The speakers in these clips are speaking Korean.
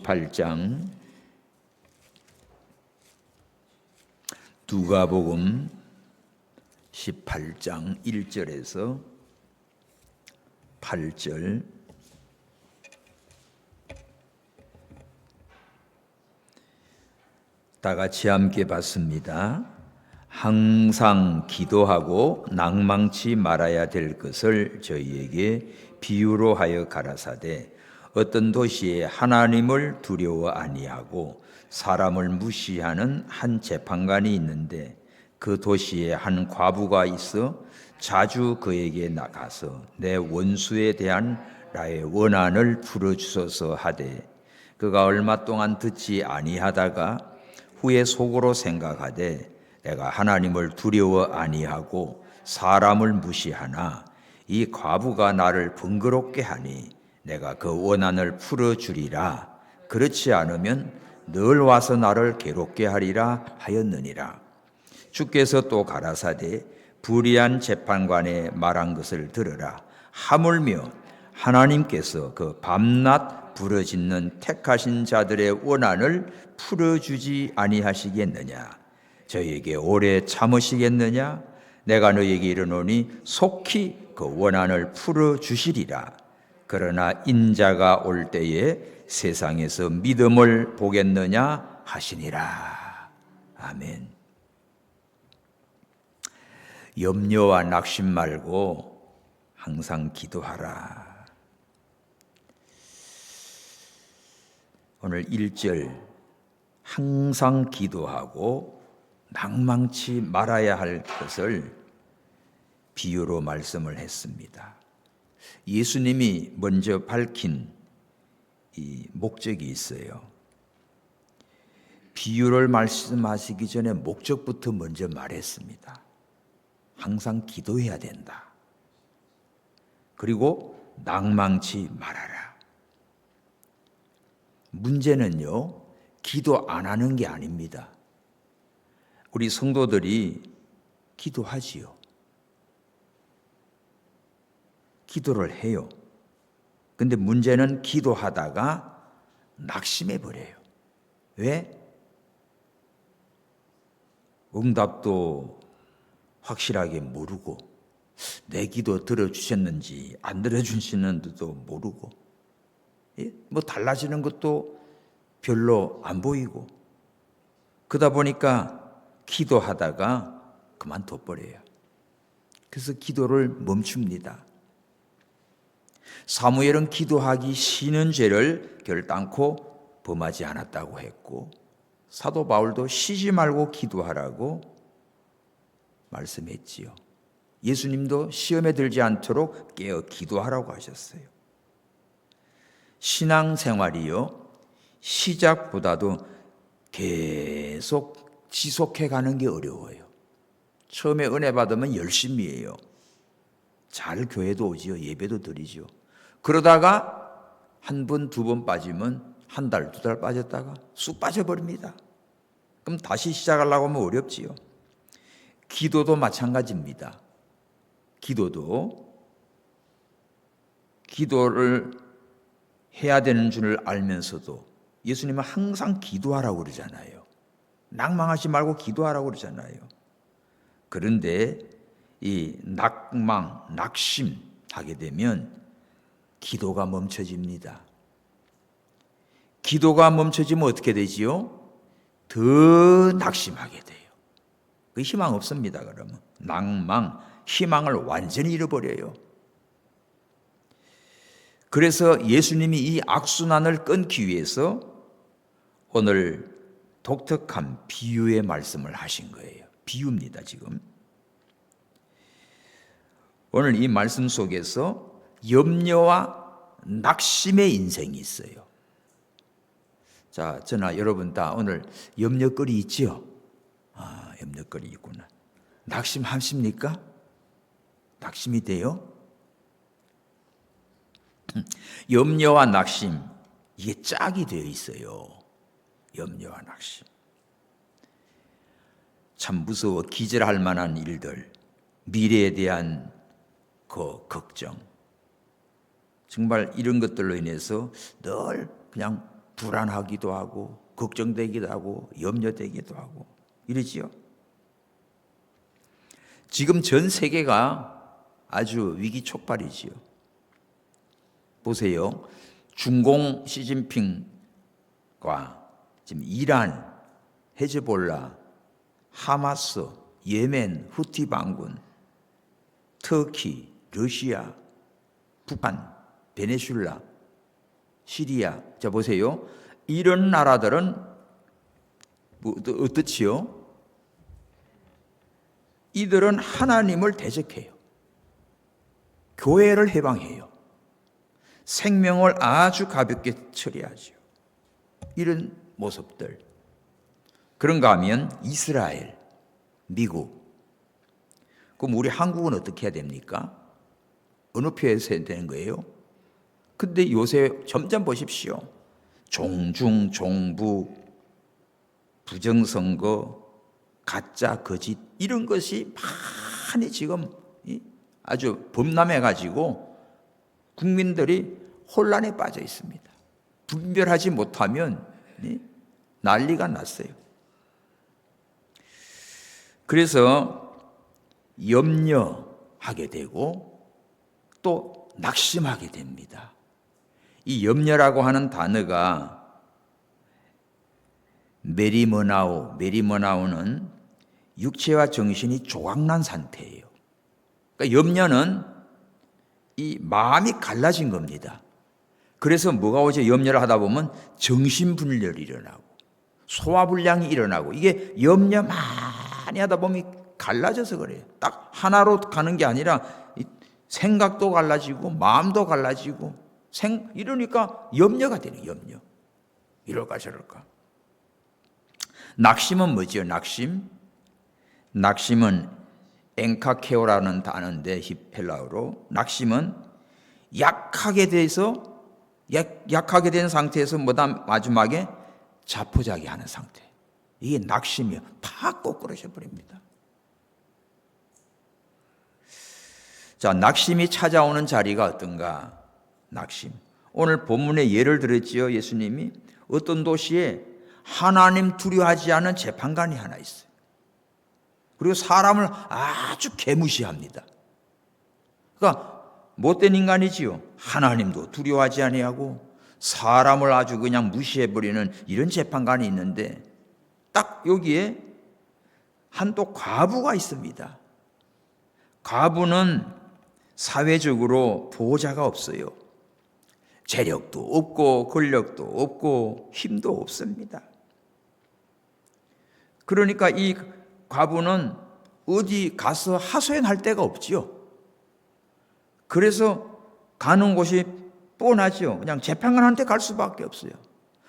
18장 누가복음 18장 1절에서 8절 다 같이 함께 봤습니다. 항상 기도하고 낭망치 말아야 될 것을 저희에게 비유로 하여 가라사대 어떤 도시에 하나님을 두려워 아니하고 사람을 무시하는 한 재판관이 있는데 그 도시에 한 과부가 있어 자주 그에게 나가서 내 원수에 대한 나의 원한을 풀어주소서 하되 그가 얼마 동안 듣지 아니하다가 후에 속으로 생각하되 내가 하나님을 두려워 아니하고 사람을 무시하나 이 과부가 나를 번거롭게 하니 내가 그 원한을 풀어주리라. 그렇지 않으면 늘 와서 나를 괴롭게 하리라 하였느니라. 주께서 또 가라사대 불의한 재판관의 말한 것을 들으라. 하물며 하나님께서 그 밤낮 부르짖는 택하신 자들의 원한을 풀어주지 아니하시겠느냐? 저희에게 오래 참으시겠느냐? 내가 너희에게 이르노니 속히 그 원한을 풀어주시리라. 그러나 인자가 올 때에 세상에서 믿음을 보겠느냐 하시니라. 아멘. 염려와 낙심 말고 항상 기도하라. 오늘 1절 항상 기도하고 낭망치 말아야 할 것을 비유로 말씀을 했습니다. 예수님이 먼저 밝힌 이 목적이 있어요. 비유를 말씀하시기 전에 목적부터 먼저 말했습니다. 항상 기도해야 된다. 그리고 낭망치 말아라. 문제는요, 기도 안 하는 게 아닙니다. 우리 성도들이 기도하지요. 기도를 해요. 근데 문제는 기도하다가 낙심해 버려요. 왜? 응답도 확실하게 모르고 내 기도 들어주셨는지 안 들어주시는지도 모르고 뭐 달라지는 것도 별로 안 보이고 그러다 보니까 기도하다가 그만둬 버려요. 그래서 기도를 멈춥니다. 사무엘은 기도하기 싫은 죄를 결단코 범하지 않았다고 했고 사도 바울도 쉬지 말고 기도하라고 말씀했지요. 예수님도 시험에 들지 않도록 깨어 기도하라고 하셨어요. 신앙생활이요, 시작보다도 계속 지속해 가는 게 어려워요. 처음에 은혜 받으면 열심히 해요. 잘 교회도 오지요. 예배도 드리죠. 그러다가 한 번, 두 번 빠지면 한 달, 두 달 빠졌다가 쑥 빠져버립니다. 그럼 다시 시작하려고 하면 어렵지요. 기도도 마찬가지입니다. 기도를 해야 되는 줄 알면서도 예수님은 항상 기도하라고 그러잖아요. 낭망하지 말고 기도하라고 그러잖아요. 그런데 이 낙심하게 되면 기도가 멈춰집니다. 기도가 멈춰지면 어떻게 되지요? 더 낙심하게 돼요. 그 희망 없습니다. 그러면 희망을 완전히 잃어버려요. 그래서 예수님이 이 악순환을 끊기 위해서 오늘 독특한 비유의 말씀을 하신 거예요. 비유입니다, 지금. 오늘 이 말씀 속에서 염려와 낙심의 인생이 있어요. 자, 저나 여러분 다 오늘 염려거리 있지요? 염려거리 있구나. 낙심하십니까? 낙심이 돼요? 염려와 낙심, 이게 짝이 되어 있어요. 염려와 낙심. 참 무서워 기절할 만한 일들, 미래에 대한 그 걱정, 정말 이런 것들로 인해서 늘 그냥 불안하기도 하고 걱정되기도 하고 염려되기도 하고 이러지요. 지금 전 세계가 아주 위기 촉발이지요. 보세요. 중공 시진핑과 지금 이란, 헤즈볼라, 하마스, 예멘, 후티 반군, 터키, 러시아, 북한, 베네수엘라, 시리아. 자 보세요. 이런 나라들은 어떻지요? 이들은 하나님을 대적해요. 교회를 해방해요. 생명을 아주 가볍게 처리하죠. 이런 모습들. 그런가 하면 이스라엘, 미국. 그럼 우리 한국은 어떻게 해야 됩니까? 어느 표에서 해야 되는 거예요? 근데 요새 점점 보십시오. 종중, 종부, 부정선거, 가짜, 거짓 이런 것이 많이 지금 아주 범람해가지고 국민들이 혼란에 빠져 있습니다. 분별하지 못하면 난리가 났어요. 그래서 염려하게 되고 또 낙심하게 됩니다. 이 염려라고 하는 단어가 메리머나우는 육체와 정신이 조각난 상태예요. 그러니까 염려는 이 마음이 갈라진 겁니다. 그래서 뭐가 오죠? 염려를 하다 보면 정신분열이 일어나고 소화불량이 일어나고 이게 염려 많이 하다 보면 갈라져서 그래요. 딱 하나로 가는 게 아니라 생각도 갈라지고 마음도 갈라지고 이러니까 염려가 되는 염려. 이럴까 저럴까. 낙심은 뭐지요? 낙심은 엔카케오라는 단어인데 헬라어로 낙심은 약하게 된 상태에서 마지막에 자포자기하는 상태. 이게 낙심이요. 팍 꼬꾸라져 버립니다. 자, 낙심이 찾아오는 자리가 어떤가? 낙심. 오늘 본문에 예를 들었지요. 예수님이 어떤 도시에 하나님 두려워하지 않은 재판관이 하나 있어요. 그리고 사람을 아주 개무시합니다. 그러니까 못된 인간이지요. 하나님도 두려워하지 아니하고 사람을 아주 그냥 무시해버리는 이런 재판관이 있는데 딱 여기에 한또 과부가 있습니다. 과부는 사회적으로 보호자가 없어요. 재력도 없고 권력도 없고 힘도 없습니다. 그러니까 이 과부는 어디 가서 하소연할 데가 없지요. 그래서 가는 곳이 뻔하죠. 그냥 재판관한테 갈 수밖에 없어요.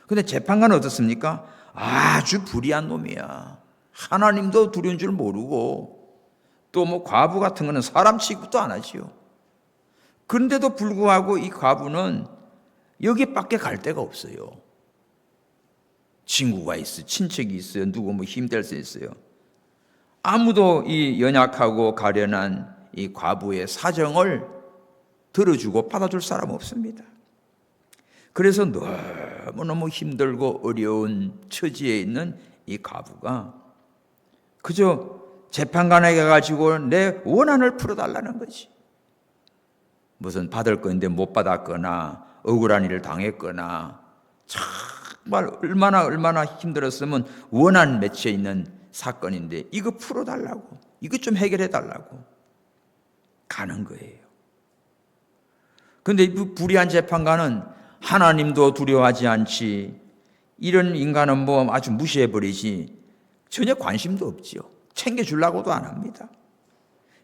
근데 재판관은 어떻습니까? 아주 불의한 놈이야. 하나님도 두려운 줄 모르고 또 뭐 과부 같은 거는 사람 취급도 안 하지요. 그런데도 불구하고 이 과부는 여기밖에 갈 데가 없어요. 친구가 있어요. 친척이 있어요. 누구 뭐 힘들 수 있어요. 아무도 이 연약하고 가련한 이 과부의 사정을 들어주고 받아줄 사람 없습니다. 그래서 너무너무 힘들고 어려운 처지에 있는 이 과부가 그저 재판관에게 가지고 내 원한을 풀어달라는 거지. 무슨 받을 건데 못 받았거나 억울한 일을 당했거나 정말 얼마나 힘들었으면 원한 맺혀 있는 사건인데 이거 풀어달라고, 이거 좀 해결해달라고 가는 거예요. 그런데 이 불의한 재판관은 하나님도 두려워하지 않지, 이런 인간은 뭐 아주 무시해버리지, 전혀 관심도 없지요. 챙겨주려고도 안 합니다.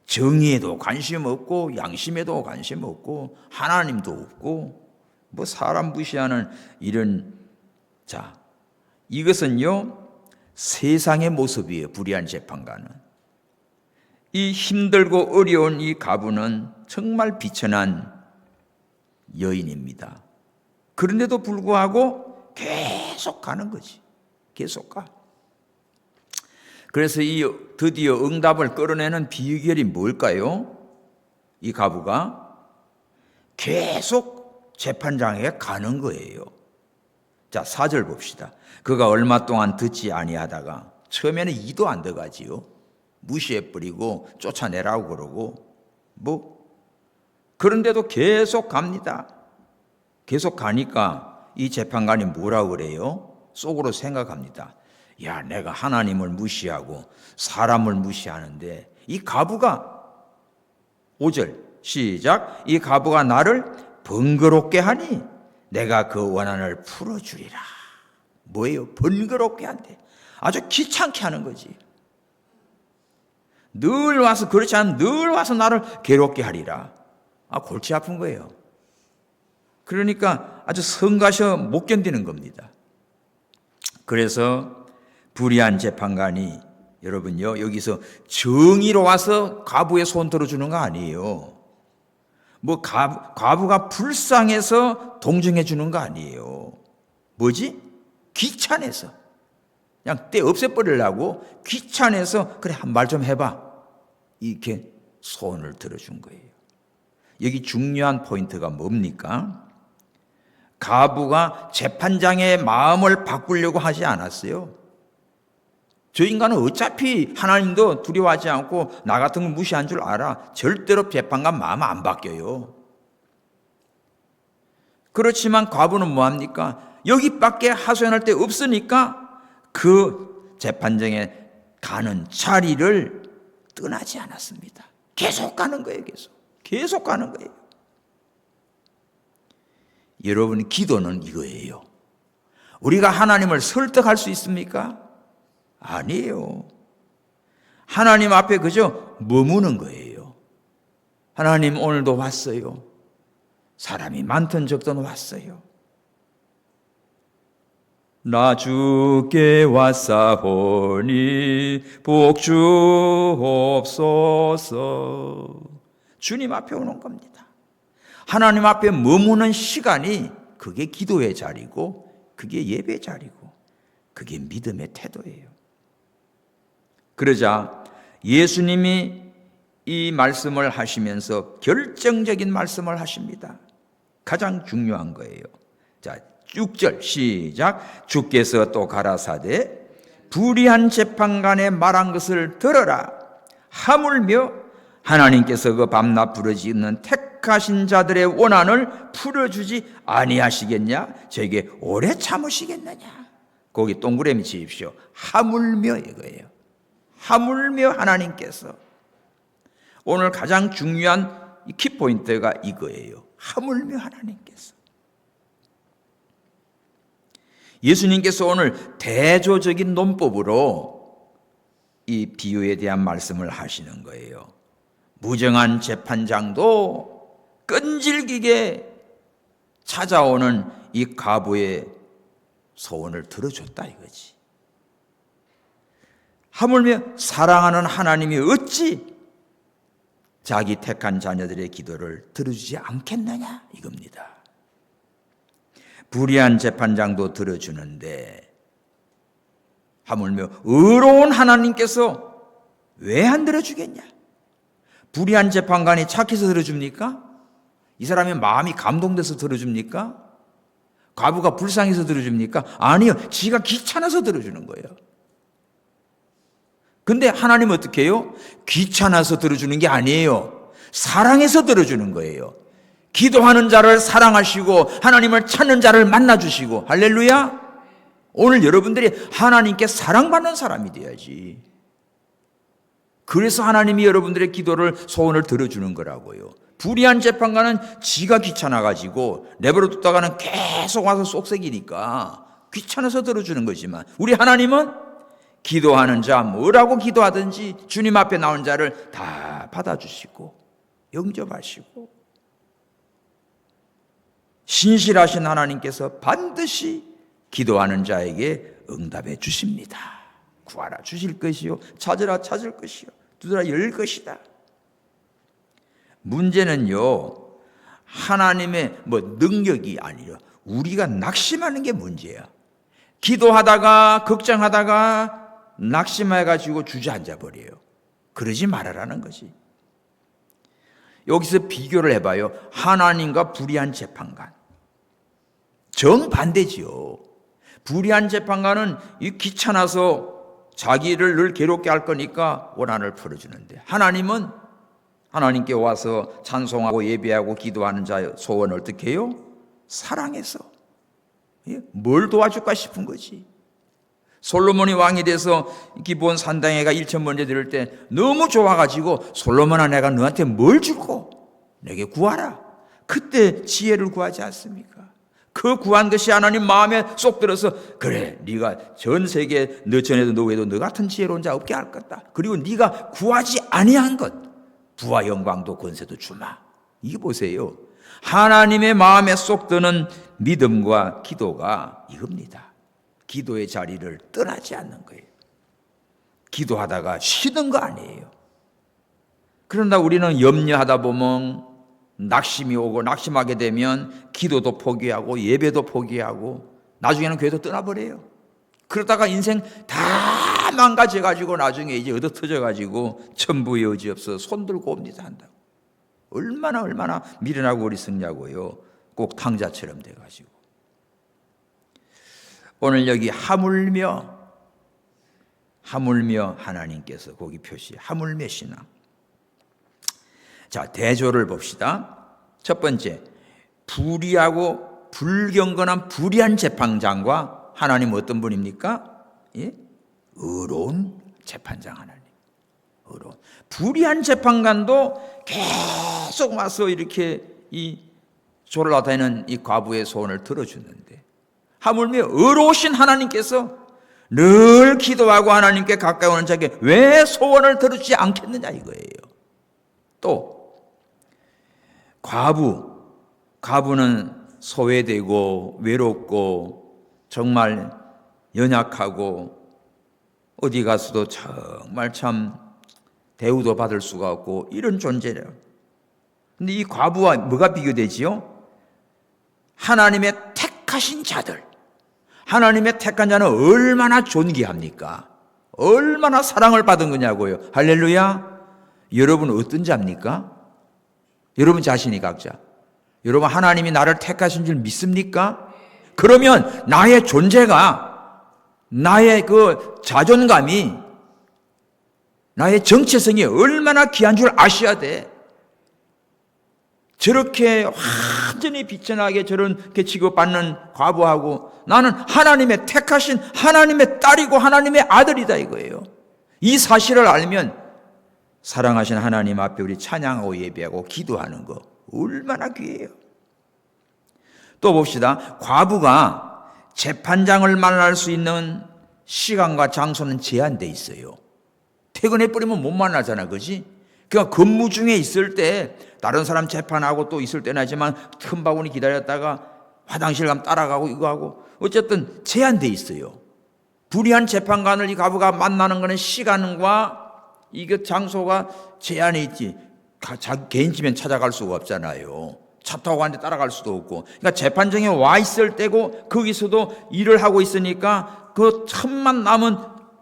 정의에도 관심 없고 양심에도 관심 없고 하나님도 없고 뭐 사람 무시하는 이런, 자, 이것은요 세상의 모습이에요. 불의한 재판관은. 이 힘들고 어려운 이 과부는 정말 비천한 여인입니다. 그런데도 불구하고 계속 가는 거지. 계속 가. 그래서 이 드디어 응답을 끌어내는 비결이 뭘까요? 이 과부가 계속 재판장에 가는 거예요. 자, 4절 봅시다. 그가 얼마 동안 듣지 아니하다가 처음에는 이도 안 들어가지요. 무시해버리고 쫓아내라고 그러고 그런데도 계속 갑니다. 계속 가니까 이 재판관이 뭐라고 그래요? 속으로 생각합니다. 야, 내가 하나님을 무시하고 사람을 무시하는데 이 과부가 5절 시작. 이 과부가 나를 번거롭게 하니 내가 그 원한을 풀어주리라. 뭐예요? 번거롭게 한대. 아주 귀찮게 하는 거지. 늘 와서, 그렇지 않으면 늘 와서 나를 괴롭게 하리라. 골치 아픈 거예요. 그러니까 아주 성가셔 못 견디는 겁니다. 그래서 불의한 재판관이, 여러분요, 여기서 정의로 와서 과부의 손 들어주는 거 아니에요. 과부가 불쌍해서 동정해 주는 거 아니에요. 뭐지? 귀찮아서. 그냥 때 없애버리려고 귀찮아서, 그래, 한 말 좀 해봐. 이렇게 손을 들어준 거예요. 여기 중요한 포인트가 뭡니까? 과부가 재판장의 마음을 바꾸려고 하지 않았어요. 저 인간은 어차피 하나님도 두려워하지 않고 나 같은 걸 무시한 줄 알아. 절대로 재판관 마음 안 바뀌어요. 그렇지만 과부는 뭐합니까? 여기밖에 하소연할 데 없으니까 그 재판장에 가는 자리를 떠나지 않았습니다. 계속 가는 거예요. 계속 가는 거예요. 여러분, 기도는 이거예요. 우리가 하나님을 설득할 수 있습니까? 아니에요. 하나님 앞에 그저 머무는 거예요. 하나님, 오늘도 왔어요. 사람이 많든 적든 왔어요. 나 주께 왔사오니 복 주옵소서. 주님 앞에 오는 겁니다. 하나님 앞에 머무는 시간이, 그게 기도의 자리고, 그게 예배의 자리고, 그게 믿음의 태도예요. 그러자 예수님이 이 말씀을 하시면서 결정적인 말씀을 하십니다. 가장 중요한 거예요. 자, 6절 시작. 주께서 또 가라사대 불의한 재판관의 말한 것을 들어라. 하물며 하나님께서 그 밤낮 부르짖는 택하신 자들의 원한을 풀어주지 아니하시겠냐? 저에게 오래 참으시겠느냐? 거기 동그라미 치십시오. 하물며 이거예요. 하물며 하나님께서. 오늘 가장 중요한 키포인트가 이거예요. 하물며 하나님께서. 예수님께서 오늘 대조적인 논법으로 이 비유에 대한 말씀을 하시는 거예요. 무정한 재판장도 끈질기게 찾아오는 이 과부의 소원을 들어줬다 이거지. 하물며 사랑하는 하나님이 어찌 자기 택한 자녀들의 기도를 들어주지 않겠느냐 이겁니다. 불의한 재판장도 들어주는데 하물며 의로운 하나님께서 왜 안 들어주겠냐? 불의한 재판관이 착해서 들어줍니까? 이 사람의 마음이 감동돼서 들어줍니까? 과부가 불쌍해서 들어줍니까? 아니요. 지가 귀찮아서 들어주는 거예요. 근데 하나님은 어떻게 해요? 귀찮아서 들어주는 게 아니에요. 사랑해서 들어주는 거예요. 기도하는 자를 사랑하시고 하나님을 찾는 자를 만나주시고. 할렐루야. 오늘 여러분들이 하나님께 사랑받는 사람이 돼야지. 그래서 하나님이 여러분들의 기도를, 소원을 들어주는 거라고요. 불의한 재판관은 지가 귀찮아가지고 내버려 뒀다가는 계속 와서 쏙새기니까 귀찮아서 들어주는 거지만, 우리 하나님은 기도하는 자, 뭐라고 기도하든지 주님 앞에 나온 자를 다 받아주시고 영접하시고, 신실하신 하나님께서 반드시 기도하는 자에게 응답해 주십니다. 구하라 주실 것이요, 찾으라 찾을 것이요, 두드라 열 것이다. 문제는요, 하나님의 능력이 아니라 우리가 낙심하는 게 문제야. 기도하다가 걱정하다가 낙심해가지고 주저앉아 버려요. 그러지 말아라는 거지. 여기서 비교를 해봐요. 하나님과 불의한 재판관. 정반대지요. 불의한 재판관은 이 귀찮아서 자기를 늘 괴롭게 할 거니까 원한을 풀어주는데, 하나님은 하나님께 와서 찬송하고 예배하고 기도하는 자의 소원을 어떻게 해요? 사랑해서. 뭘 도와줄까 싶은 거지. 솔로몬이 왕이 돼서 기브온 산당회가 1,000번째 들을 때 너무 좋아가지고, 솔로몬아, 내가 너한테 뭘 줄고 내게 구하라. 그때 지혜를 구하지 않습니까? 그 구한 것이 하나님 마음에 쏙 들어서, 그래, 네가 전 세계 너 전에도 너 외에도 너 같은 지혜로운 자 없게 할 거다. 그리고 네가 구하지 아니한 것, 부와 영광도 권세도 주마. 이게 보세요. 하나님의 마음에 쏙 드는 믿음과 기도가 이겁니다. 기도의 자리를 떠나지 않는 거예요. 기도하다가 쉬는 거 아니에요. 그러나 우리는 염려하다 보면 낙심이 오고, 낙심하게 되면 기도도 포기하고 예배도 포기하고 나중에는 교회도 떠나버려요. 그러다가 인생 다 망가져가지고 나중에 이제 얻어터져가지고 천부의 여지 없어 손 들고 옵니다 한다고. 얼마나 미련하고 어리석냐고요. 꼭 탕자처럼 돼가지고. 오늘 여기 하물며 하나님께서 거기 표시, 하물며 신앙. 자, 대조를 봅시다. 첫 번째, 불의하고 불경건한 불의한 재판장과 하나님 어떤 분입니까? 예? 의로운 재판장 하나님. 의로운. 불의한 재판관도 계속 와서 이렇게 이 졸라다니는 이 과부의 소원을 들어주는데, 하물며 의로우신 하나님께서 늘 기도하고 하나님께 가까이 오는 자에게 왜 소원을 들어주지 않겠느냐 이거예요. 또 과부는 소외되고 외롭고 정말 연약하고 어디 가서도 정말 참 대우도 받을 수가 없고 이런 존재래요. 근데 이 과부와 뭐가 비교되지요? 하나님의 택하신 자들. 하나님의 택한 자는 얼마나 존귀합니까? 얼마나 사랑을 받은 거냐고요. 할렐루야. 여러분 어떤 자입니까? 여러분 자신이 각자. 여러분 하나님이 나를 택하신 줄 믿습니까? 그러면 나의 존재가, 나의 그 자존감이, 나의 정체성이 얼마나 귀한 줄 아셔야 돼. 저렇게 완전히 비천하게 저렇게 취급받는 과부하고 나는 하나님의 택하신 하나님의 딸이고 하나님의 아들이다 이거예요. 이 사실을 알면 사랑하신 하나님 앞에 우리 찬양하고 예배하고 기도하는 거 얼마나 귀해요. 또 봅시다. 과부가 재판장을 만날 수 있는 시간과 장소는 제한돼 있어요. 퇴근해버리면 못 만나잖아, 그지? 그러니까 근무 중에 있을 때 다른 사람 재판하고 또 있을 때는 하지만 틈바구니 기다렸다가 화장실 가면 따라가고 이거 하고 어쨌든 제한돼 있어요. 불의한 재판관을 이 과부가 만나는 것은 시간과 이게 장소가 제한해 있지. 자기 개인 집엔 찾아갈 수가 없잖아요. 차 타고 가는데 따라갈 수도 없고. 그러니까 재판정에 와 있을 때고 거기서도 일을 하고 있으니까 그 틈만 남은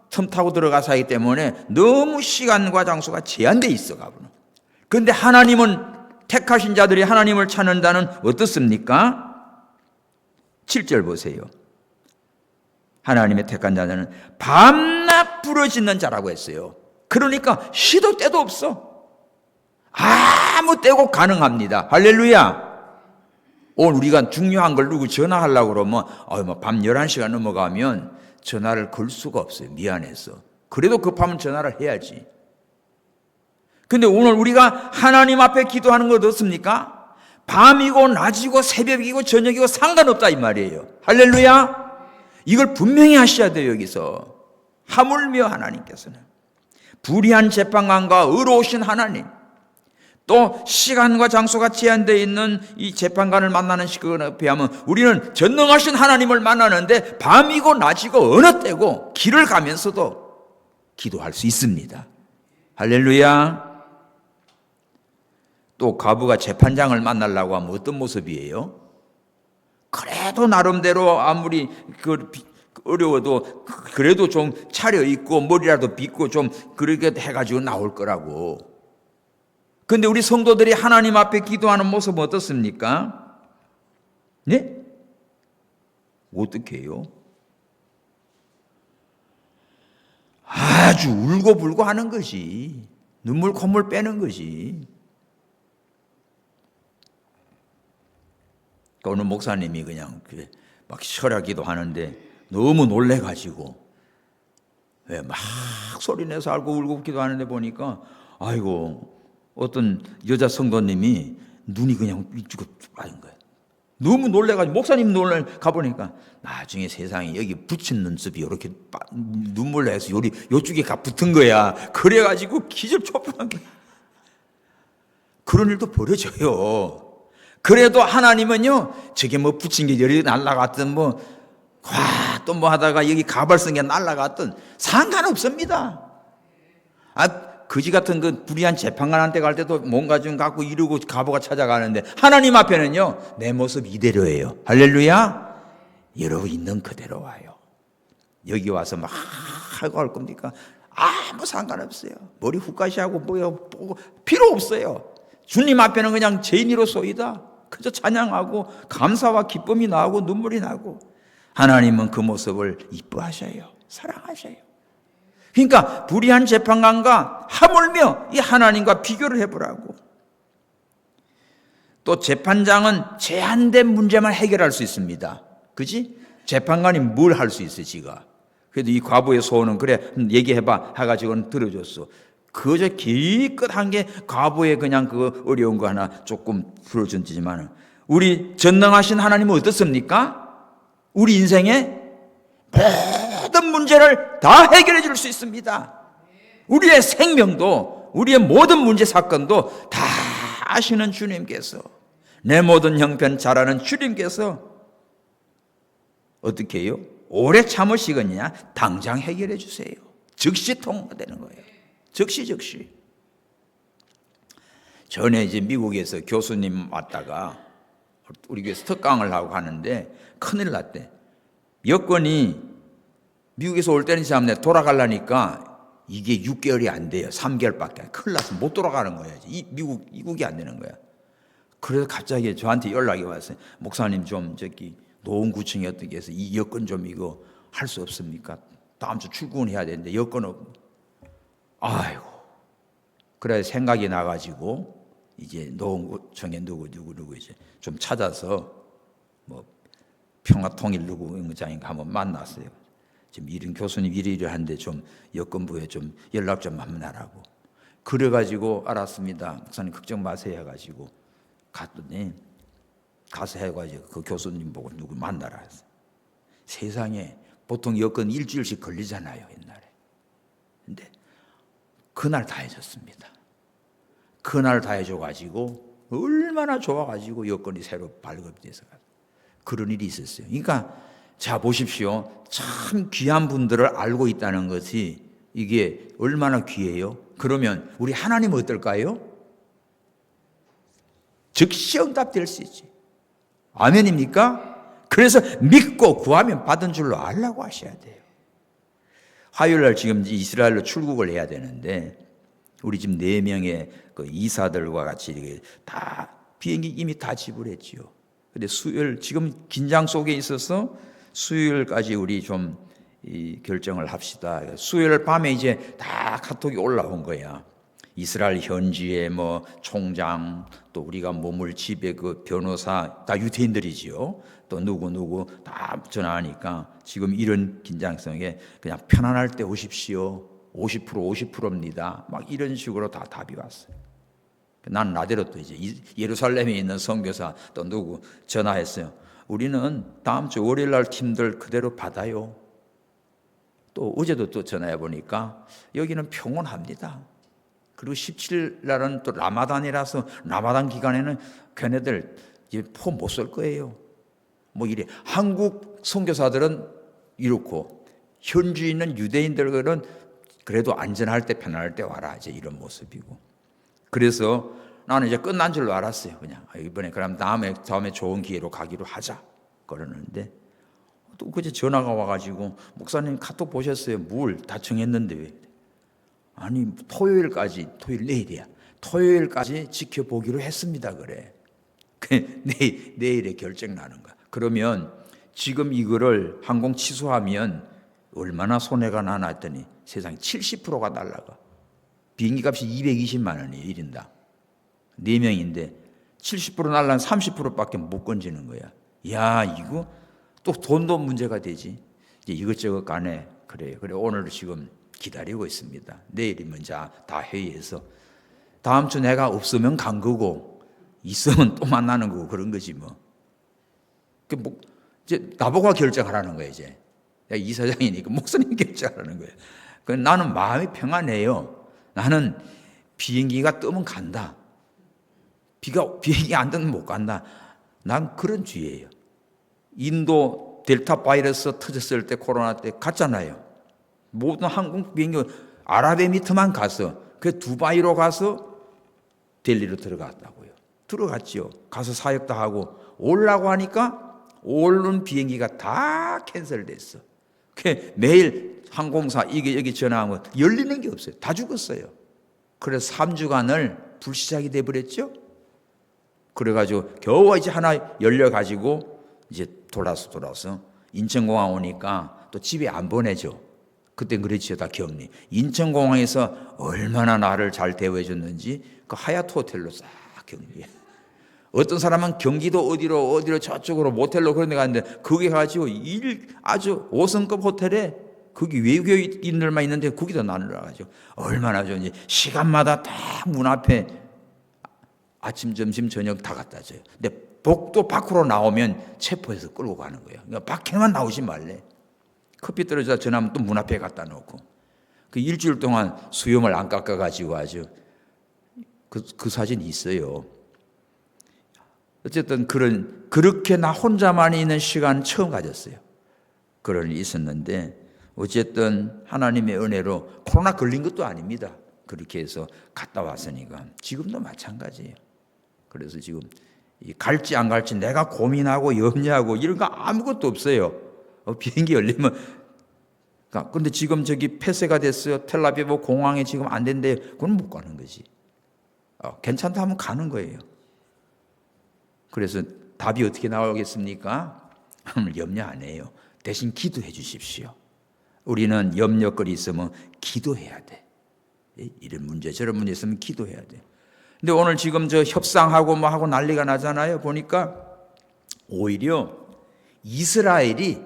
틈 타고 들어가서 하기 때문에 너무 시간과 장소가 제한돼 있어 가부는. 그런데 하나님은 택하신 자들이 하나님을 찾는다는 어떻습니까? 7절 보세요. 하나님의 택한 자는 밤낮 부르짖는 자라고 했어요. 그러니까 시도 때도 없어. 아무 때고 가능합니다. 할렐루야. 오늘 우리가 중요한 걸 누구 전화하려고 그러면 밤 11시가 넘어가면 전화를 걸 수가 없어요. 미안해서. 그래도 급하면 전화를 해야지. 근데 오늘 우리가 하나님 앞에 기도하는 것 어떻습니까? 밤이고 낮이고 새벽이고 저녁이고 상관없다 이 말이에요. 할렐루야. 이걸 분명히 하셔야 돼요. 여기서 하물며 하나님께서는 불의한 재판관과 의로우신 하나님, 또 시간과 장소가 제한되어 있는 이 재판관을 만나는 시간에 비하면 우리는 전능하신 하나님을 만나는데 밤이고 낮이고 어느 때고 길을 가면서도 기도할 수 있습니다. 할렐루야. 또 과부가 재판장을 만나려고 하면 어떤 모습이에요? 그래도 나름대로 아무리 어려워도 그래도 좀 차려입고 머리라도 빗고 좀 그렇게 해가지고 나올 거라고. 근데 우리 성도들이 하나님 앞에 기도하는 모습은 어떻습니까? 네? 어떻게 해요? 아주 울고불고 하는 것이, 눈물 콧물 빼는 것이. 어느 목사님이 그냥 막 철야기도 하는데 너무 놀래가지고 막 소리내서 알고 울고 기도하는데 보니까 아이고 어떤 여자 성도님이 눈이 그냥 이쪽으로 빠진 거예요. 너무 놀래가지고 목사님 놀래 가보니까 나중에 세상에 여기 붙인 눈썹이 이렇게 눈물 내서 요쪽에 붙은 거야. 그래가지고 기절초풍한 거야. 그런 일도 벌어져요. 그래도 하나님은요, 저게 뭐 붙인 게 열이 날아갔든 또 뭐 하다가 여기 가발쓴 게 날아갔든 상관없습니다. 거지 같은 그 불의한 재판관한테 갈 때도 뭔가 좀 갖고 이러고 가보가 찾아가는데 하나님 앞에는요, 내 모습 이대로예요. 할렐루야. 여러분 있는 그대로 와요. 여기 와서 막 하고 할 겁니까? 아무 상관없어요. 머리 훅가시하고 필요 없어요. 주님 앞에는 그냥 죄인으로서이다. 그저 찬양하고 감사와 기쁨이 나오고 눈물이 나고, 하나님은 그 모습을 이뻐하셔요. 사랑하셔요. 그러니까 불의한 재판관과 하물며 이 하나님과 비교를 해보라고. 또 재판장은 제한된 문제만 해결할 수 있습니다. 그지? 재판관이 뭘 할 수 있어 지가. 그래도 이 과부의 소원은 그래 얘기해봐 해가지고는 들어줬어. 그저 기껏한 게 과부의 그냥 그 어려운 거 하나 조금 풀어준지만, 우리 전능하신 하나님은 어떻습니까? 우리 인생의 모든 문제를 다 해결해 줄 수 있습니다. 우리의 생명도, 우리의 모든 문제 사건도 다 아시는 주님께서, 내 모든 형편 잘 아는 주님께서 어떻게 해요? 오래 참으시겠냐? 당장 해결해 주세요. 즉시 통과되는 거예요. 즉시. 전에 이제 미국에서 교수님 왔다가 우리 교회에서 특강을 하고 가는데 큰일 났대. 여권이 미국에서 올 때는 참 돌아가려니까 이게 6개월이 안 돼요. 3개월밖에. 큰일 나서 못 돌아가는 거야. 미국이 안 되는 거야. 그래서 갑자기 저한테 연락이 왔어요. 목사님 좀 노원구청에 어떻게 해서 이 여권 좀 이거 할 수 없습니까? 다음 주 출근해야 되는데 여권 아이고. 그래 생각이 나가지고 이제 노원구청에 누구 이제 좀 찾아서 평화통일 누구 의장인가 한번 만났어요. 지금 이런 교수님 이러한데 좀 여권부에 좀 연락 좀 한번 하라고. 그래가지고 알았습니다. 목사님 걱정 마세요 해가지고 갔더니 가서 해가지고 그 교수님 보고 누구 만나라 했어요. 세상에 보통 여권 일주일씩 걸리잖아요 옛날에. 근데 그날 다 해줬습니다. 그날 다 해줘가지고 얼마나 좋아가지고 여권이 새로 발급돼서 그런 일이 있었어요. 그러니까 자 보십시오. 참 귀한 분들을 알고 있다는 것이 이게 얼마나 귀해요. 그러면 우리 하나님은 어떨까요? 즉시 응답될 수 있지. 아멘입니까? 그래서 믿고 구하면 받은 줄로 알라고 하셔야 돼요. 화요일날 지금 이스라엘로 출국을 해야 되는데 우리 지금 4명의 그 이사들과 같이 이렇게 다 비행기 이미 다 지불했지요. 근데 수요일 지금 긴장 속에 있어서 수요일까지 우리 좀 결정을 합시다. 수요일 밤에 이제 다 카톡이 올라온 거야. 이스라엘 현지의 총장, 또 우리가 머물 집에 그 변호사 다 유태인들이지요. 또 누구 다 전화하니까 지금 이런 긴장성에 그냥 편안할 때 오십시오. 50%입니다. 막 이런 식으로 다 답이 왔어요. 난 나대로 또 이제 예루살렘에 있는 선교사 또 누구 전화했어요. 우리는 다음 주 월요일 날 팀들 그대로 받아요. 또 어제도 또 전화해 보니까 여기는 평온합니다. 그리고 17일 날은 또 라마단이라서 라마단 기간에는 걔네들 포 못 쓸 거예요. 이래 한국 선교사들은 이렇고 현지에 있는 유대인들은 그래도 안전할 때 편안할 때 와라 이제 이런 모습이고. 그래서 나는 이제 끝난 줄로 알았어요. 그냥 이번에 그럼 다음에 좋은 기회로 가기로 하자 그러는데 또 그제 전화가 와가지고 목사님 카톡 보셨어요? 뭘 다 정했는데 왜? 아니 토요일 내일이야. 토요일까지 지켜보기로 했습니다. 그래. 내일에 결정 나는 거야. 그러면 지금 이거를 항공 취소하면 얼마나 손해가 나나 했더니 세상에 70%가 날라가. 비행기 값이 220만 원이에요. 1인당. 4명인데 70% 날라면 30%밖에 못 건지는 거야. 야, 이거 또 돈도 문제가 되지. 이제 이것저것 간에 그래요. 그래 오늘 지금 기다리고 있습니다. 내일이면 다 회의해서 다음 주 내가 없으면 간 거고 있으면 또 만나는 거고 그런 거지 뭐. 이제 나보고 결정하라는 거예요. 이제 내가 이사장이니까 목사님 결정하라는 거예요. 나는 마음이 평안해요. 나는 비행기가 뜨면 간다. 비행기 안 뜨면 못 간다. 난 그런 주의예요. 인도 델타 바이러스 터졌을 때 코로나 때 갔잖아요. 모든 항공 비행기 아랍에미리트만 가서 그 두바이로 가서 델리로 들어갔다고요. 들어갔죠. 가서 사역도 하고 오려고 하니까 오는 비행기가 다 캔슬됐어. 매일 항공사 여기 전화하면 열리는 게 없어요. 다 죽었어요. 그래서 3주간을 불시착이 돼버렸죠. 그래가지고 겨우 이제 하나 열려가지고 이제 돌아서 인천공항 오니까 또 집에 안 보내죠. 그땐 그랬죠. 다 격리. 인천공항에서 얼마나 나를 잘 대우해줬는지 그 하얏트 호텔로 싹 격리해. 어떤 사람은 경기도 어디로 저쪽으로 모텔로 그런 데 갔는데 거기 가가지고 아주 5성급 호텔에 거기 외국인들만 있는데 거기도 나누어가지고 얼마나 좋은지 시간마다 다 문 앞에 아침, 점심, 저녁 다 갖다 줘요. 근데 복도 밖으로 나오면 체포해서 끌고 가는 거예요. 그러니까 밖에만 나오지 말래. 커피 떨어져서 전화하면 또 문 앞에 갖다 놓고. 그 일주일 동안 수염을 안 깎아가지고 아주 그 사진이 있어요. 어쨌든 그렇게 나 혼자만 있는 시간 처음 가졌어요. 그런 일이 있었는데 어쨌든 하나님의 은혜로 코로나 걸린 것도 아닙니다. 그렇게 해서 갔다 왔으니까 지금도 마찬가지예요. 그래서 지금 갈지 안 갈지 내가 고민하고 염려하고 이런 거 아무것도 없어요. 비행기 열리면. 근데 지금 저기 폐쇄가 됐어요. 텔아비브 공항에 지금 안 된대. 그건 못 가는 거지. 괜찮다 하면 가는 거예요. 그래서 답이 어떻게 나오겠습니까? 하나님을 염려 안 해요. 대신 기도해 주십시오. 우리는 염려거리 있으면 기도해야 돼. 이런 문제 저런 문제 있으면 기도해야 돼. 근데 오늘 지금 저 협상하고 뭐 하고 난리가 나잖아요. 보니까 오히려 이스라엘이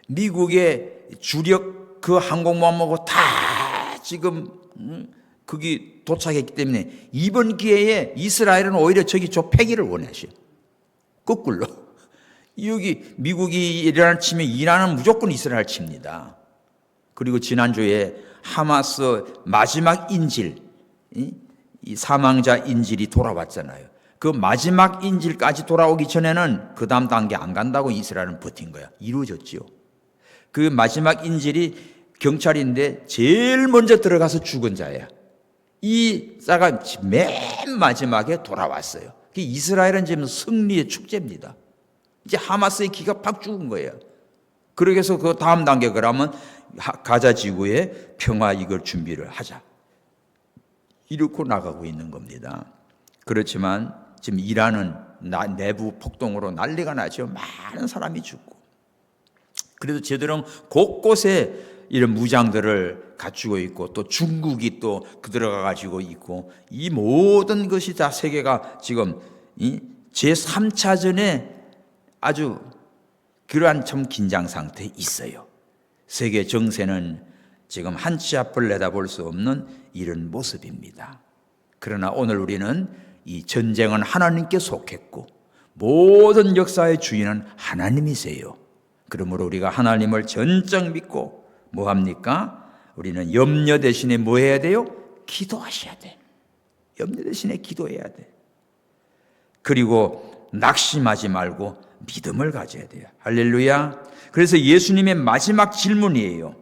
미국의 주력 그 항공모함하고 다 지금 거기 도착했기 때문에 이번 기회에 이스라엘은 오히려 저기 저 폐기를 원하셔. 거꾸로. 여기 미국이 이란을 치면 이란은 무조건 이스라엘 칩니다. 그리고 지난주에 하마스 마지막 인질, 이 사망자 인질이 돌아왔잖아요. 그 마지막 인질까지 돌아오기 전에는 그 다음 단계 안 간다고 이스라엘은 버틴 거야. 이루어졌죠. 그 마지막 인질이 경찰인데 제일 먼저 들어가서 죽은 자야. 이 자가 맨 마지막에 돌아왔어요. 이스라엘은 지금 승리의 축제입니다. 이제 하마스의 기가 팍 죽은 거예요. 그래서 그 다음 단계 그러면 가자 지구에 평화 이걸 준비를 하자. 이렇게 나가고 있는 겁니다. 그렇지만 지금 이란은 내부 폭동으로 난리가 나죠. 많은 사람이 죽고. 그래도 저들은 곳곳에 이런 무장들을 갖추고 있고 또 중국이 또 들어가 가지고 있고 이 모든 것이 다 세계가 지금 제3차전에 아주 그러한 참 긴장 상태에 있어요. 세계 정세는 지금 한 치 앞을 내다볼 수 없는 이런 모습입니다. 그러나 오늘 우리는 이 전쟁은 하나님께 속했고 모든 역사의 주인은 하나님이세요. 그러므로 우리가 하나님을 전적 믿고 뭐합니까? 우리는 염려 대신에 뭐 해야 돼요? 기도하셔야 돼. 염려 대신에 기도해야 돼. 그리고 낙심하지 말고 믿음을 가져야 돼요. 할렐루야. 그래서 예수님의 마지막 질문이에요.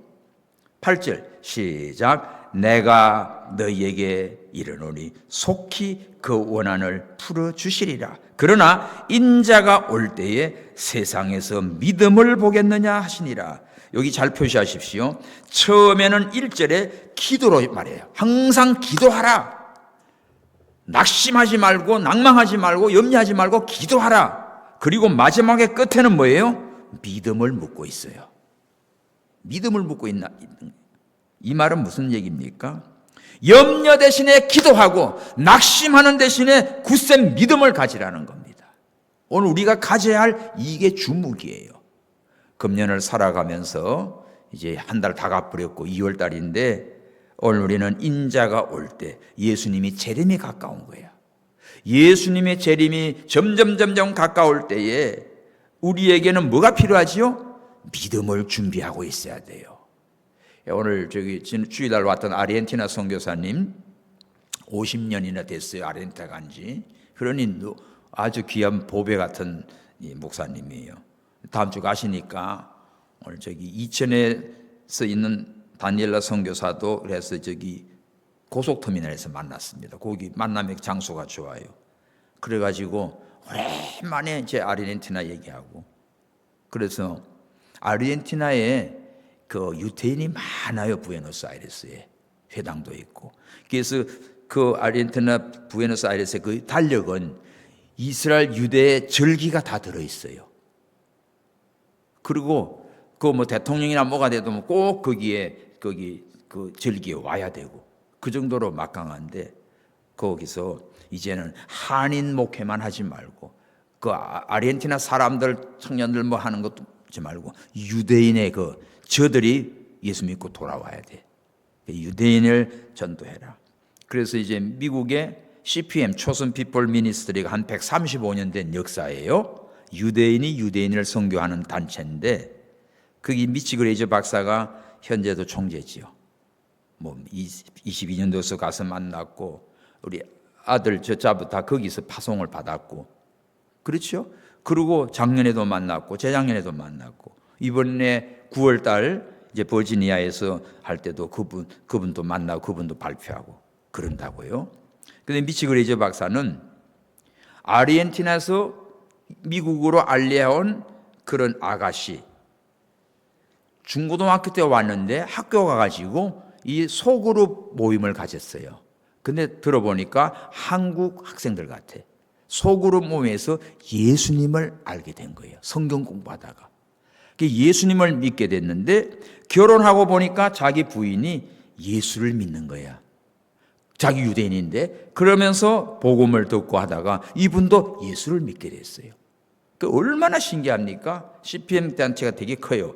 8절 시작. 내가 너희에게 이르노니 속히 그 원한을 풀어주시리라. 그러나 인자가 올 때에 세상에서 믿음을 보겠느냐 하시니라. 여기 잘 표시하십시오. 처음에는 1절에 기도로 말해요. 항상 기도하라. 낙심하지 말고 낭망하지 말고 염려하지 말고 기도하라. 그리고 마지막에 끝에는 뭐예요? 믿음을 묻고 있어요. 믿음을 묻고 있는 거예요. 이 말은 무슨 얘기입니까? 염려 대신에 기도하고 낙심하는 대신에 굳센 믿음을 가지라는 겁니다. 오늘 우리가 가져야 할 이게 주목이에요. 금년을 살아가면서 이제 한 달 다 가버렸고 2월 달인데 오늘 우리는 인자가 올 때 예수님이 재림이 가까운 거야. 예수님의 재림이 점점 가까울 때에 우리에게는 뭐가 필요하지요? 믿음을 준비하고 있어야 돼요. 오늘 주일날 왔던 아르헨티나 선교사님 50년이나 됐어요. 아르헨티나 간지. 그러니 아주 귀한 보배 같은 목사님이에요. 다음 주 가시니까 오늘 이천에서 있는 다니엘라 선교사도 그래서 고속터미널에서 만났습니다. 거기 만남의 장소가 좋아요. 그래가지고 오랜만에 이제 아르헨티나 얘기하고, 그래서 아르헨티나에 그 유태인이 많아요. 부에노스아이레스에 회당도 있고. 그래서 그 아르헨티나 부에노스아이레스의 그 달력은 이스라엘 유대의 절기가 다 들어 있어요. 그리고 그 뭐 대통령이나 뭐가 돼도 꼭 거기 그 절기에 와야 되고 그 정도로 막강한데, 거기서 이제는 한인 목회만 하지 말고 그 아르헨티나 사람들 청년들 뭐 하는 것도 하지 말고 유대인의 저들이 예수 믿고 돌아와야 돼. 유대인을 전도해라. 그래서 이제 미국의 CPM 초선 피플 미니스트리가 한 135년 된 역사예요. 유대인이 유대인을 선교하는 단체인데, 거기 미치 그레이저 박사가 현재도 총재지요. 뭐 22년도에서 가서 만났고 우리 아들 저자부 다 거기서 파송을 받았고, 그렇죠? 그리고 작년에도 만났고 재작년에도 만났고 이번에 9월 달 이제 버지니아에서 할 때도 그분도 만나고 그분도 발표하고 그런다고요. 그런데 미치 그레이저 박사는 아르헨티나에서 미국으로 알려온 그런 아가씨, 중고등학교 때 왔는데 학교 가가지고 이 소그룹 모임을 가졌어요. 근데 들어보니까 한국 학생들 같아. 소그룹 모임에서 예수님을 알게 된 거예요. 성경 공부하다가. 예수님을 믿게 됐는데 결혼하고 보니까 자기 부인이 예수를 믿는 거야. 자기 유대인인데. 그러면서 복음을 듣고 하다가 이분도 예수를 믿게 됐어요. 얼마나 신기합니까? CPM 단체가 되게 커요.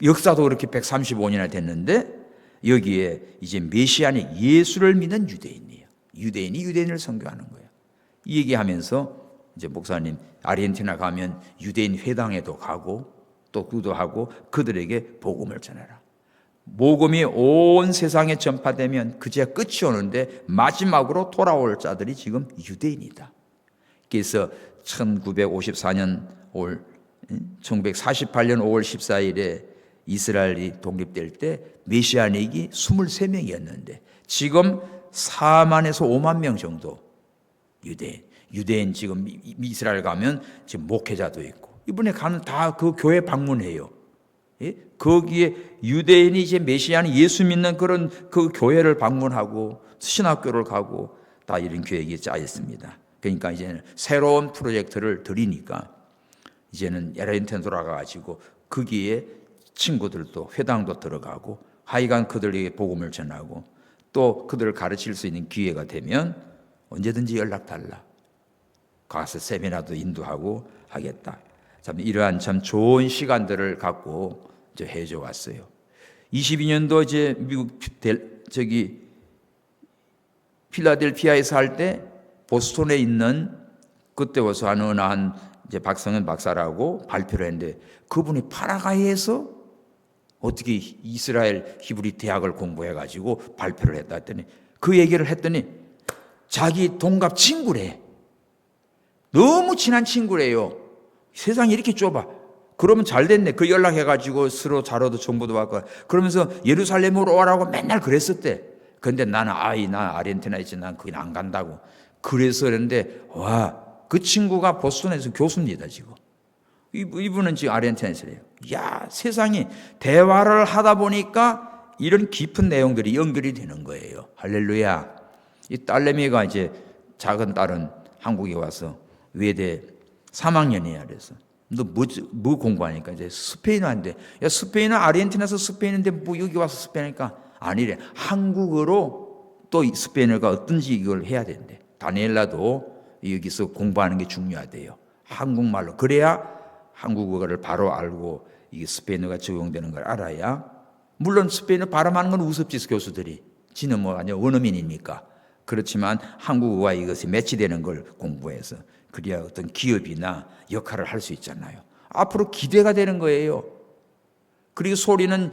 역사도 그렇게 135년이나 됐는데 여기에 이제 메시아니 예수를 믿는 유대인이에요. 유대인이 유대인을 선교하는 거예요. 이 얘기하면서 이제 목사님 아르헨티나 가면 유대인 회당에도 가고 또 기도하고 그들에게 복음을 전해라. 복음이 온 세상에 전파되면 그제야 끝이 오는데 마지막으로 돌아올 자들이 지금 유대인이다. 그래서 1948년 5월 14일에 이스라엘이 독립될 때 메시아닉이 23명이었는데 지금 4만에서 5만 명 정도 유대인 지금 이스라엘 가면 지금 목회자도 있고 이번에 가면 다 그 교회 방문해요. 예? 거기에 유대인이 이제 메시아는 예수 믿는 그런 그 교회를 방문하고 신학교를 가고 다 이런 계획이 짜 있습니다. 그러니까 이제는 새로운 프로젝트를 드리니까 이제는 아르헨티나 돌아가가지고 거기에 친구들도 회당도 들어가고 하여간 그들에게 복음을 전하고 또 그들을 가르칠 수 있는 기회가 되면 언제든지 연락 달라. 가서 세미나도 인도하고 하겠다. 참 이러한 참 좋은 시간들을 갖고 이제 해줘 왔어요. 22년도 이제 미국 필라델피아에서 할 때 보스턴에 있는 그때 와서 하는 한 이제 박성현 박사라고 발표를 했는데 그분이 파라과이에서 어떻게 이스라엘 히브리 대학을 공부해가지고 발표를 했다 했더니 그 얘기를 했더니 자기 동갑 친구래. 너무 친한 친구래요. 세상이 이렇게 좁아. 그러면 잘 됐네. 그 연락해가지고 서로 자료도 정보도 받고 그러면서 예루살렘으로 오라고 맨날 그랬었대. 근데 나는 나 아르헨티나 있지 난 거긴 안 간다고. 그래서 그랬는데 그 친구가 보스턴에서 교수입니다 지금. 이분은 지금 아르헨티나에서 해요. 야, 세상이 대화를 하다 보니까 이런 깊은 내용들이 연결이 되는 거예요. 할렐루야. 이 딸내미가 이제 작은 딸은 한국에 와서 외대 3학년이야 그래서 너 뭐 공부하니까 이제 스페인어인데, 야 스페인어 아르헨티나에서 스페인인데 뭐 여기 와서 스페인이니까 아니래. 한국어로 또 스페인어가 어떤지 이걸 해야 된대. 다니엘라도 여기서 공부하는 게 중요하대요. 한국말로. 그래야 한국어를 바로 알고 이게 스페인어가 적용되는 걸 알아야. 물론 스페인어 발음하는 건 우습지 교수들이. 지는 뭐 아니야 원어민이니까. 그렇지만 한국어와 이것이 매치되는 걸 공부해서 그래야 어떤 기업이나 역할을 할 수 있잖아요. 앞으로 기대가 되는 거예요. 그리고 소리는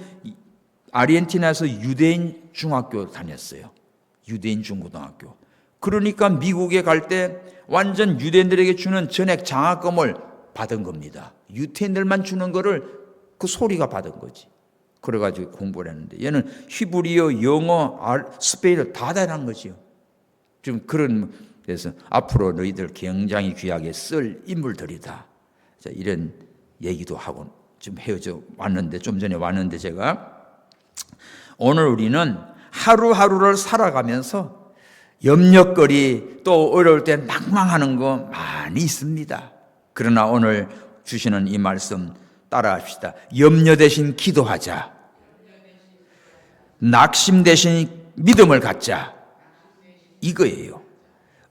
아르헨티나에서 유대인 중학교 다녔어요. 유대인 중고등학교. 그러니까 미국에 갈 때 완전 유대인들에게 주는 전액 장학금을 받은 겁니다. 유태인들만 주는 거를 그 소리가 받은 거지. 그래가지고 공부를 했는데 얘는 히브리어, 영어, 스페인어 다 다른 거지요. 좀 그런 데서 앞으로 너희들 굉장히 귀하게 쓸 인물들이다. 자, 이런 얘기도 하고 좀 헤어져 왔는데, 좀 전에 왔는데 제가 오늘 우리는 하루하루를 살아가면서 염려거리 또 어려울 때 낙망하는 거 많이 있습니다. 그러나 오늘 주시는 이 말씀 따라합시다. 염려 대신 기도하자. 낙심 대신 믿음을 갖자. 이거예요.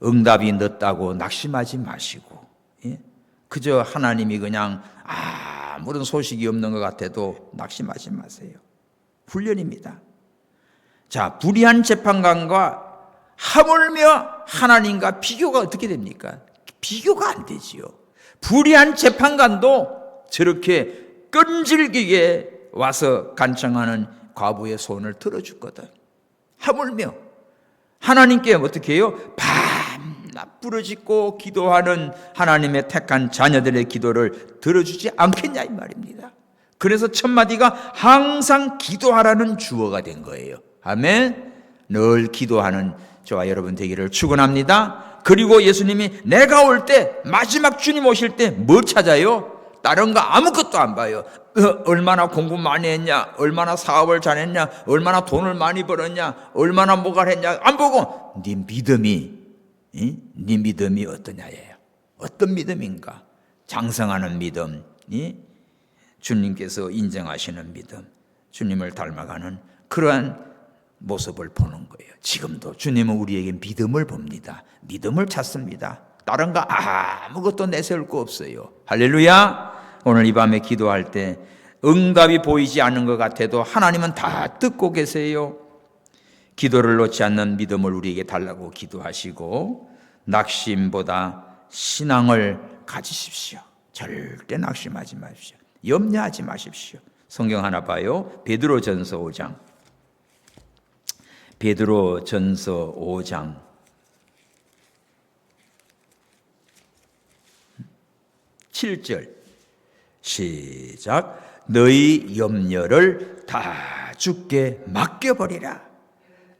응답이 늦다고 낙심하지 마시고, 예? 그저 하나님이 그냥 아무런 소식이 없는 것 같아도 낙심하지 마세요. 훈련입니다. 자, 불의한 재판관과 하물며 하나님과 비교가 어떻게 됩니까? 비교가 안 되지요. 불의한 재판관도 저렇게 끈질기게 와서 간청하는 과부의 손을 들어주거든. 하물며 하나님께 어떻게 해요? 밤낮 부르짖고 기도하는 하나님의 택한 자녀들의 기도를 들어주지 않겠냐 이 말입니다. 그래서 첫 마디가 항상 기도하라는 주어가 된 거예요. 아멘. 늘 기도하는 저와 여러분 되기를 축원합니다. 그리고 예수님이 내가 올 때, 마지막 주님 오실 때 뭐 찾아요? 다른 거 아무것도 안 봐요. 얼마나 공부 많이 했냐, 얼마나 사업을 잘했냐, 얼마나 돈을 많이 벌었냐, 얼마나 뭐가 했냐 안 보고 네 믿음이 어떠냐예요. 어떤 믿음인가? 장성하는 믿음, 주님께서 인정하시는 믿음, 주님을 닮아가는 그러한 모습을 보는 거예요. 지금도 주님은 우리에게 믿음을 봅니다. 믿음을 찾습니다. 다른 거 아무것도 내세울 거 없어요. 할렐루야. 오늘 이 밤에 기도할 때 응답이 보이지 않는 것 같아도 하나님은 다 듣고 계세요. 기도를 놓지 않는 믿음을 우리에게 달라고 기도하시고 낙심보다 신앙을 가지십시오. 절대 낙심하지 마십시오. 염려하지 마십시오. 성경 하나 봐요. 베드로전서 5장. 베드로전서 5장 7절 시작. 너희 염려를 다 주께 맡겨버리라.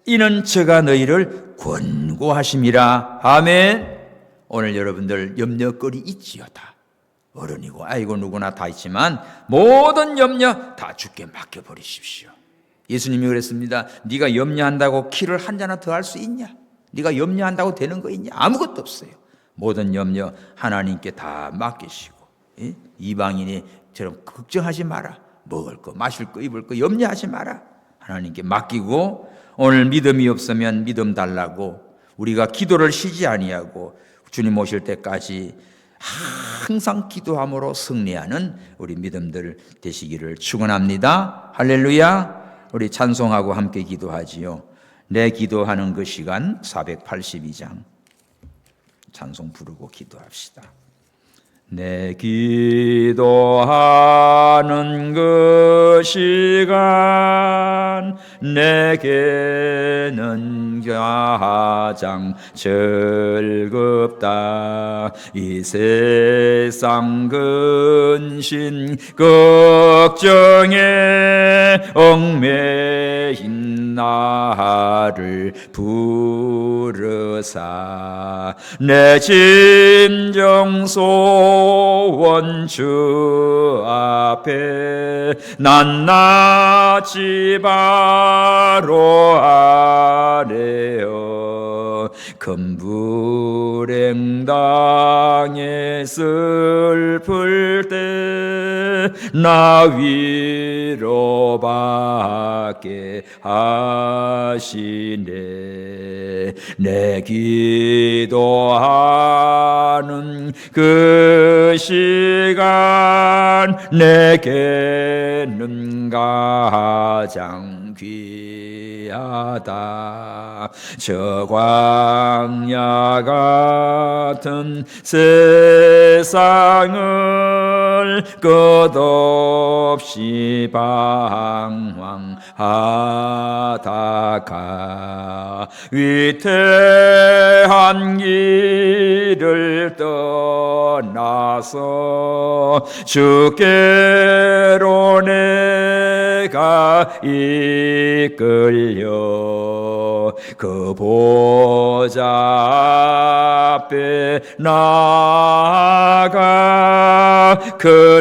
이는 저가 너희를 권고하심이라. 아멘. 오늘 여러분들 염려거리 있지요. 다 어른이고 아이고 누구나 다 있지만 모든 염려 다 주께 맡겨버리십시오. 예수님이 그랬습니다. 네가 염려한다고 키를 한 자나 더 할 수 있냐? 네가 염려한다고 되는 거 있냐? 아무것도 없어요. 모든 염려 하나님께 다 맡기시고, 이방인이처럼 걱정하지 마라. 먹을 거, 마실 거, 입을 거 염려하지 마라. 하나님께 맡기고 오늘 믿음이 없으면 믿음 달라고 우리가 기도를 쉬지 아니하고 주님 오실 때까지 항상 기도함으로 승리하는 우리 믿음들 되시기를 축원합니다. 할렐루야. 우리 찬송하고 함께 기도하지요. 내 기도하는 그 시간 482장 찬송 부르고 기도합시다. 내 기도하는 그 시간 내게는 가장 즐겁다. 이 세상 근심 걱정에 얽매인 나를 부르사 내 심정 소원 주 앞에 낱낱이 바로 아뢰어 큰 불행 당해 슬플 때 나 위로받게 하시네. 내 기도하는 그 시간 내게는 가장 귀하다. 저 광야 같은 세상을 끝없이 방황하다가 위태한 길을 떠나서 주께로 내가 이끌려 그 보좌 앞에 나아가 그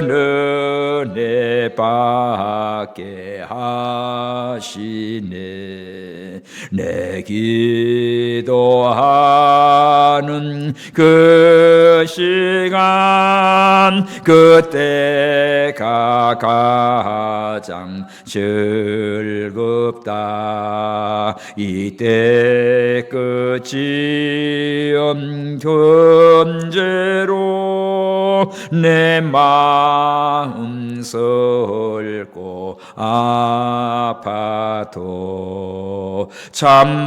은혜 받게 하시네. 내 기도하는 그 시간 그때가 가장 즐겁다. 이때 끝이 언제로 내 마음 설고 아파도 참마음으로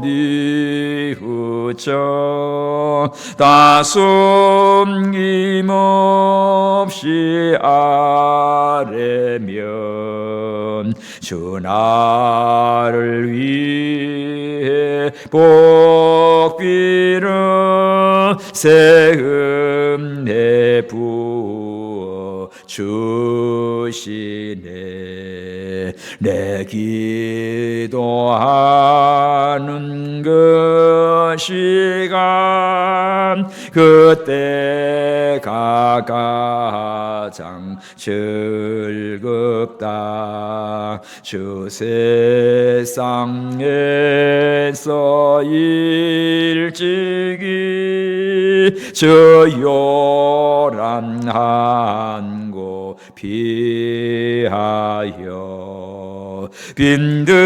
뉘우쳐 다 숨김없이 아뢰면 주 나를 위해 복비를 새 은혜 부어 주시네. 내 기도하는 그 시간 그때가 가장 즐겁다. 주 세상에서 일찍이 저 요란한 곳 피하여 빈들에서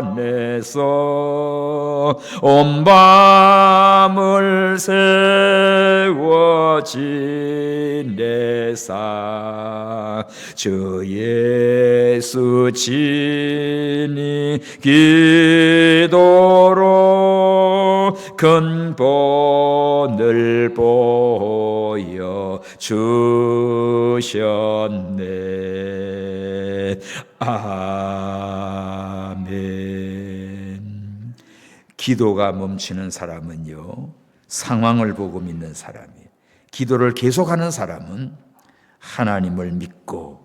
나산에서 온 밤을 세워 지내사 주 예수 친히 기도로 큰 본을 보여 주셨네. 아멘. 기도가 멈추는 사람은요, 상황을 보고 믿는 사람이에요. 기도를 계속하는 사람은 하나님을 믿고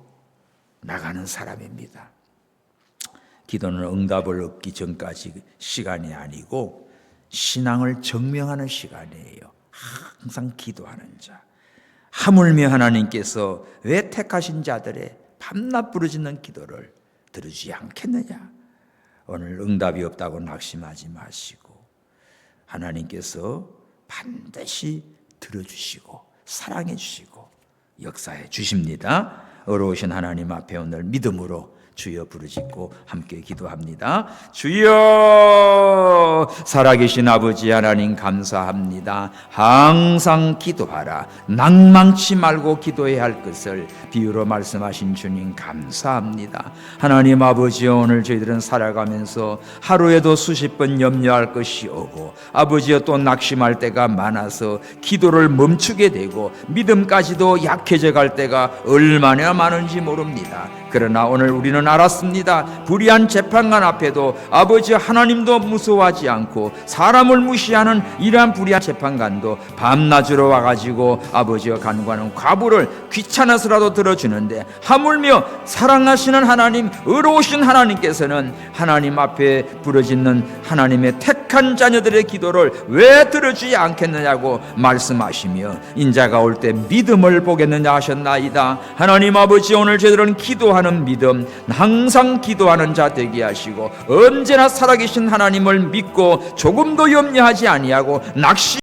나가는 사람입니다. 기도는 응답을 얻기 전까지 시간이 아니고 신앙을 증명하는 시간이에요. 항상 기도하는 자. 하물며 하나님께서 왜 택하신 자들의 밤낮 부르짖는 기도를 들으지 않겠느냐? 오늘 응답이 없다고 낙심하지 마시고 하나님께서 반드시 들어주시고 사랑해 주시고 역사해 주십니다. 어려우신 하나님 앞에 오늘 믿음으로 주여 부르짖고 함께 기도합니다. 주여, 살아계신 아버지 하나님 감사합니다. 항상 기도하라. 낭망치 말고 기도해야 할 것을 비유로 말씀하신 주님 감사합니다. 하나님 아버지, 오늘 저희들은 살아가면서 하루에도 수십 번 염려할 것이 오고 아버지여 또 낙심할 때가 많아서 기도를 멈추게 되고 믿음까지도 약해져 갈 때가 얼마나 많은지 모릅니다. 그러나 오늘 우리는 알았습니다. 불의한 재판관 앞에도 아버지 하나님도 무서워하지 않고 사람을 무시하는 이러한 불의한 재판관도 밤낮으로 와가지고 아버지와 간구하는 과부를 귀찮아서라도 들어주는데 하물며 사랑하시는 하나님, 의로우신 하나님께서는 하나님 앞에 부르짖는 하나님의 택한 자녀들의 기도를 왜 들어주지 않겠느냐고 말씀하시며 인자가 올 때 믿음을 보겠느냐 하셨나이다. 하나님 아버지, 오늘 저희들은 기도하는 소망하는 믿음, 항상 기도하는 자 되게 하시고 언제나 살아계신 하나님을 믿고 조금도 염려하지 아니하고 낙심